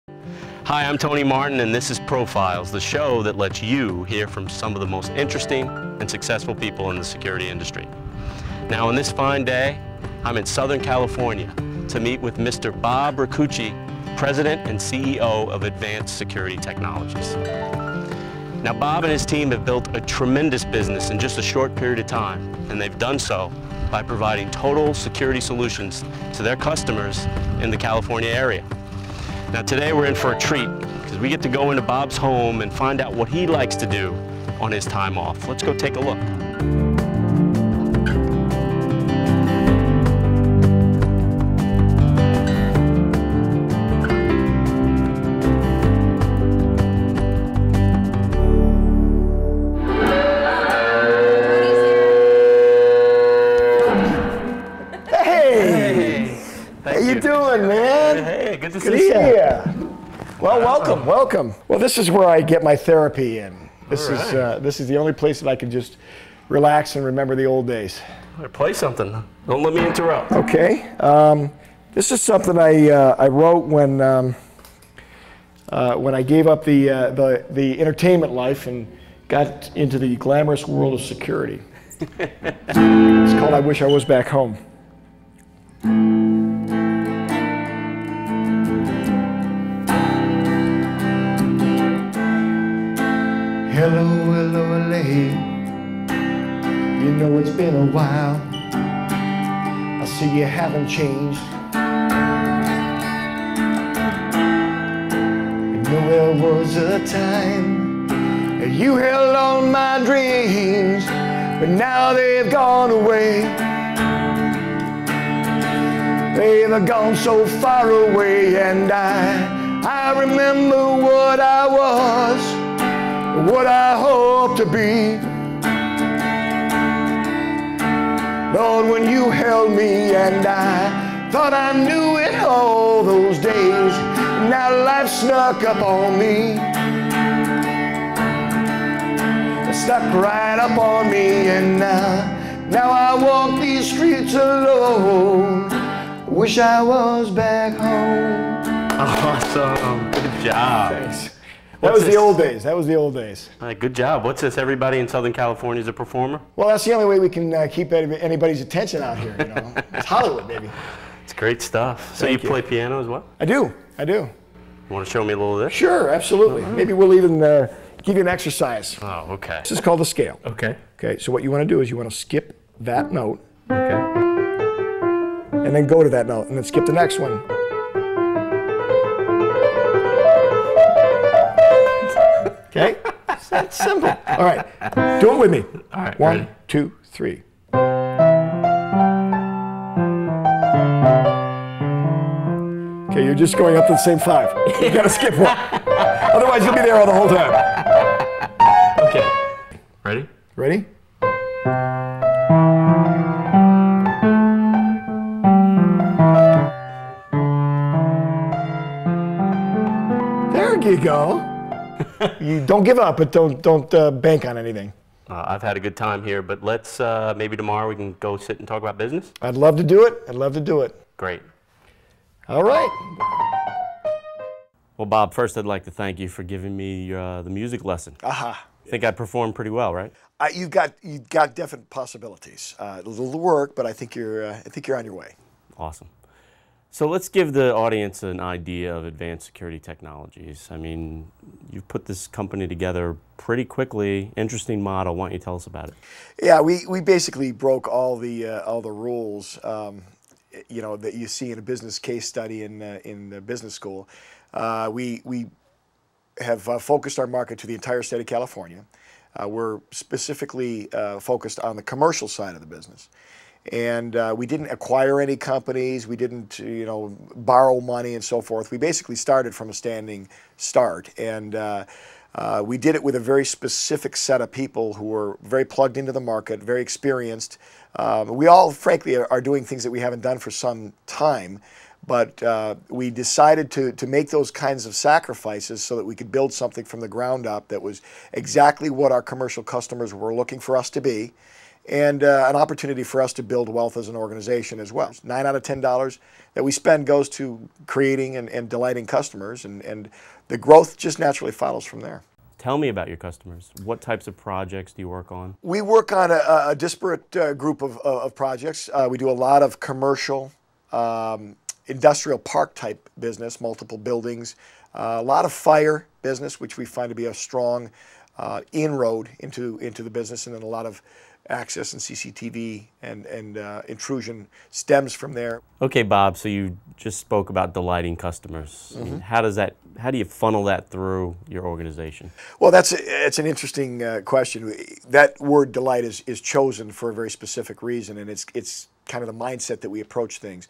Hi, I'm Tony Martin, and this is Profiles, the show that lets you hear from some of the most interesting and successful people in the security industry. Now, on this fine day, I'm in Southern California to meet with Mr. Bob Ricucci, President and CEO of Advanced Security Technologies. Now, Bob and his team have built a tremendous business in just a short period of time, and they've done so by providing total security solutions to their customers in the California area. Now today we're in for a treat because we get to go into Bob's home and find out what he likes to do on his time off. Let's go take a look. How you doing, man? Hey, good to see you. Well, Wow. welcome. Well, this is where I get my therapy in. This is the only place that I can just relax and remember the old days. Play something. Don't let me interrupt. Okay. This is something I wrote when I gave up the entertainment life and got into the glamorous world of security. It's called "I Wish I Was Back Home." Hello, hello, LA. You know it's been a while. I see you haven't changed. You know there was a time that you held on my dreams, but now they've gone away. They've gone so far away, and I remember what I was, what I hope to be. Lord, when you held me and I thought I knew it all those days, now life snuck up on me. It snuck right up on me, and now I walk these streets alone. Wish I was back home. Awesome. Good job. Thanks. That was the old days. That was the old days. All right, good job. What's this? Everybody in Southern California is a performer? Well, that's the only way we can keep anybody's attention out here. You know, it's Hollywood, baby. It's great stuff. So you play piano as well? I do. You want to show me a little of this? Sure, absolutely. Maybe we'll even give you an exercise. Oh, okay. This is called a scale. Okay. Okay. So what you want to do is you want to skip that note. Okay. And then go to that note, and then skip the next one. Okay? That's simple. All right. Do it with me. All right. 1, ready? 2, 3. Okay, you're just going up to the same 5. You gotta skip one. Otherwise, you'll be there all the whole time. Okay. Ready? Ready? There you go. You don't give up, but don't bank on anything. I've had a good time here, but let's maybe tomorrow we can go sit and talk about business. I'd love to do it. I'd love to do it. Great. All right. Well, Bob, first I'd like to thank you for giving me the music lesson. Aha. I think I performed pretty well, right? You've got definite possibilities. A little work, but I think you're on your way. Awesome. So let's give the audience an idea of Advanced Security Technologies. I mean, you've put this company together pretty quickly. Interesting model. Why don't you tell us about it? Yeah, we basically broke all the rules, you know, that you see in a business case study in the business school. We have focused our market to the entire state of California. We're specifically focused on the commercial side of the business. And we didn't acquire any companies. We didn't, you know, borrow money and so forth. We basically started from a standing start. And we did it with a very specific set of people who were very plugged into the market, very experienced. We all, frankly, are doing things that we haven't done for some time. But we decided to make those kinds of sacrifices so that we could build something from the ground up that was exactly what our commercial customers were looking for us to be. and an opportunity for us to build wealth as an organization as well. 9 out of $10 that we spend goes to creating and delighting customers, and the growth just naturally follows from there. Tell me about your customers. What types of projects do you work on? We work on a disparate group of projects. We do a lot of commercial, industrial park type business, multiple buildings, a lot of fire business, which we find to be a strong inroad into the business, and then a lot of access and CCTV and intrusion stems from there. Okay, Bob, so you just spoke about delighting customers. I mean, how do you funnel that through your organization? Well, it's an interesting question. That word delight is chosen for a very specific reason, and it's kind of the mindset that we approach things.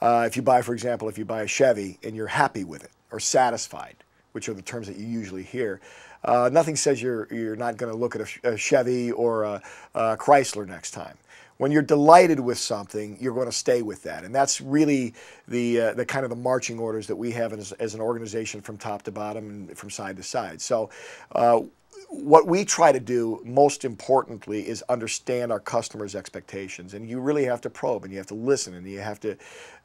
If you buy, for example, if you buy a Chevy and you're happy with it or satisfied, which are the terms that you usually hear, nothing says you're not going to look at a Chevy or a Chrysler next time. When you're delighted with something, you're going to stay with that, and that's really the kind of the marching orders that we have as an organization from top to bottom and from side to side. So what we try to do most importantly is understand our customers' expectations, and you really have to probe, and you have to listen, and you have to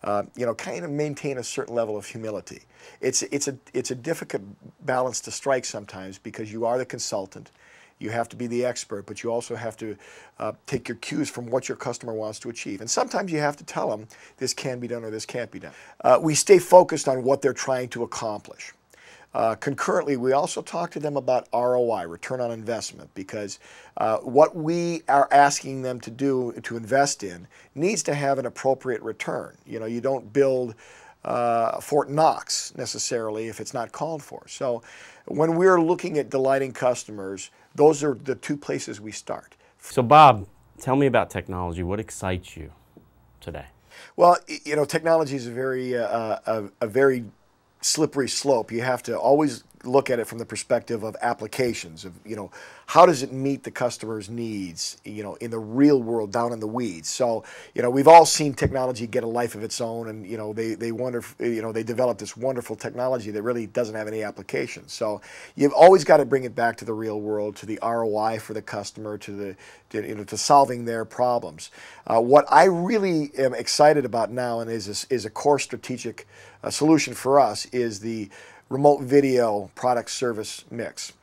kind of maintain a certain level of humility. It's a difficult balance to strike sometimes, because you are the consultant, you have to be the expert, but you also have to take your cues from what your customer wants to achieve, and sometimes you have to tell them this can be done or this can't be done. We stay focused on what they're trying to accomplish. Concurrently, we also talk to them about ROI, return on investment, because what we are asking them to do, to invest in, needs to have an appropriate return. You don't build Fort Knox necessarily if it's not called for. So when we're looking at delighting customers, those are the two places we start. So Bob, tell me about technology. What excites you today? Well, technology is a very slippery slope. You have to always look at it from the perspective of applications, of how does it meet the customer's needs in the real world, down in the weeds. So we've all seen technology get a life of its own, and they wonder they develop this wonderful technology that really doesn't have any application. So you've always got to bring it back to the real world, to the ROI for the customer, to solving their problems. What I really am excited about now, and is a core strategic solution for us, is the remote video product service mix.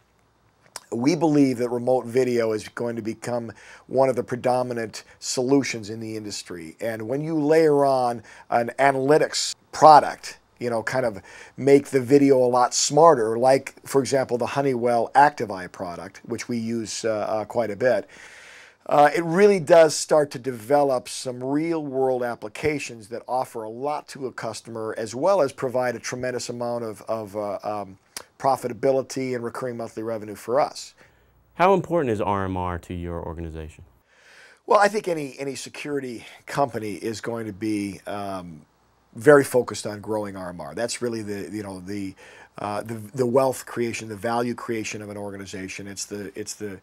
We believe that remote video is going to become one of the predominant solutions in the industry. And when you layer on an analytics product, kind of make the video a lot smarter, like, for example, the Honeywell ActiveEye product, which we use quite a bit, it really does start to develop some real-world applications that offer a lot to a customer, as well as provide a tremendous amount of profitability and recurring monthly revenue for us. How important is RMR to your organization? Well, I think any security company is going to be very focused on growing RMR. That's really the wealth creation, the value creation of an organization. It's the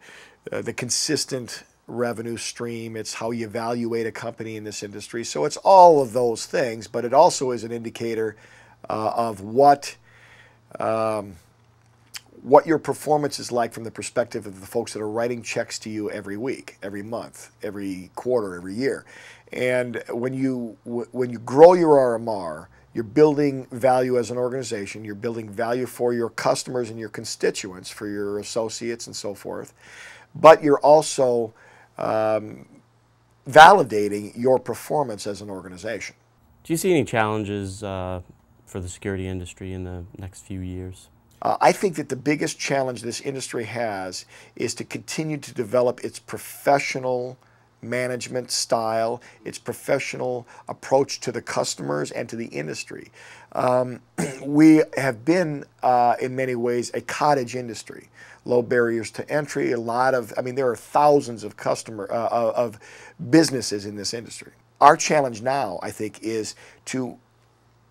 consistent revenue stream. It's how you evaluate a company in this industry. So it's all of those things, but it also is an indicator of what your performance is like from the perspective of the folks that are writing checks to you every week, every month, every quarter, every year. And when you grow your RMR, you're building value as an organization. You're building value for your customers and your constituents, for your associates and so forth. But you're also validating your performance as an organization. Do you see any challenges for the security industry in the next few years? I think that the biggest challenge this industry has is to continue to develop its professional management style, its professional approach to the customers and to the industry. We have been, in many ways, a cottage industry. Low barriers to entry, there are thousands of of businesses in this industry. Our challenge now, I think, is to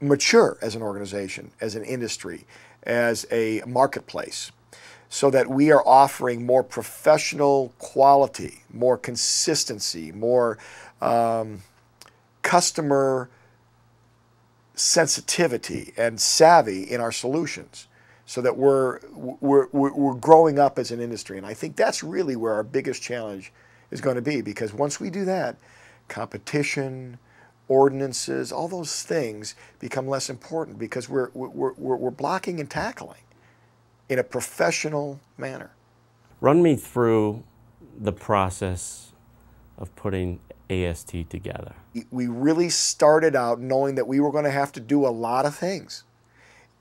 mature as an organization, as an industry, as a marketplace, so that we are offering more professional quality, more consistency, more customer sensitivity and savvy in our solutions, so that we're growing up as an industry. And I think that's really where our biggest challenge is going to be, because once we do that, competition, ordinances, all those things become less important, because we're blocking and tackling in a professional manner. Run me through the process of putting AST together. We really started out knowing that we were going to have to do a lot of things.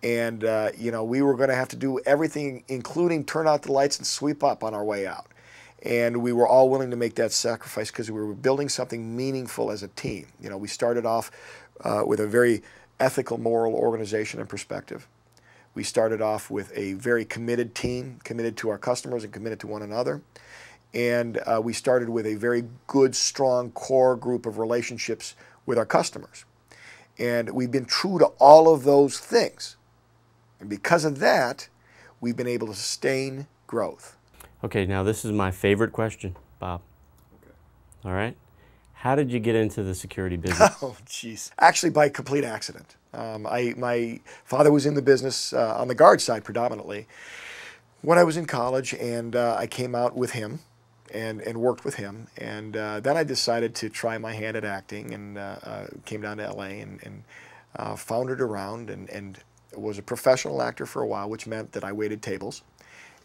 And, you know, we were going to have to do everything, including turn out the lights and sweep up on our way out. And we were all willing to make that sacrifice because we were building something meaningful as a team. You know, we started off with a very ethical, moral organization and perspective. We started off with a very committed team, committed to our customers and committed to one another. And we started with a very good, strong core group of relationships with our customers. And we've been true to all of those things. And because of that, we've been able to sustain growth. Okay, now this is my favorite question, Bob. Okay. All right. How did you get into the security business? Oh, jeez. Actually, by complete accident. My father was in the business on the guard side predominantly when I was in college, and I came out with him and worked with him. And then I decided to try my hand at acting, and came down to LA and floundered around and was a professional actor for a while, which meant that I waited tables.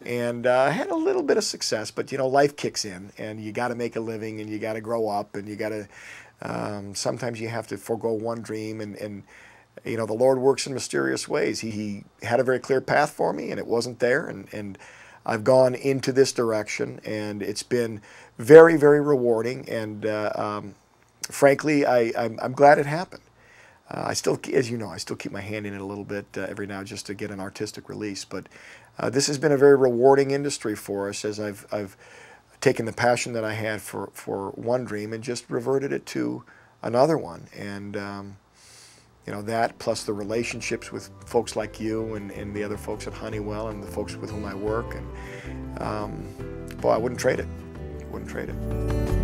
And had a little bit of success, but you know, life kicks in, and you got to make a living, and you got to grow up, and you got to. Sometimes you have to forego one dream, and you know, the Lord works in mysterious ways. He had a very clear path for me, and it wasn't there, and I've gone into this direction, and it's been very, very rewarding, and frankly, I'm glad it happened. I still, as you know, I still keep my hand in it a little bit every now just to get an artistic release, but this has been a very rewarding industry for us, as I've taken the passion that I had for one dream and just reverted it to another one. And you know, that plus the relationships with folks like you and the other folks at Honeywell and the folks with whom I work, and boy, I wouldn't trade it. Wouldn't trade it.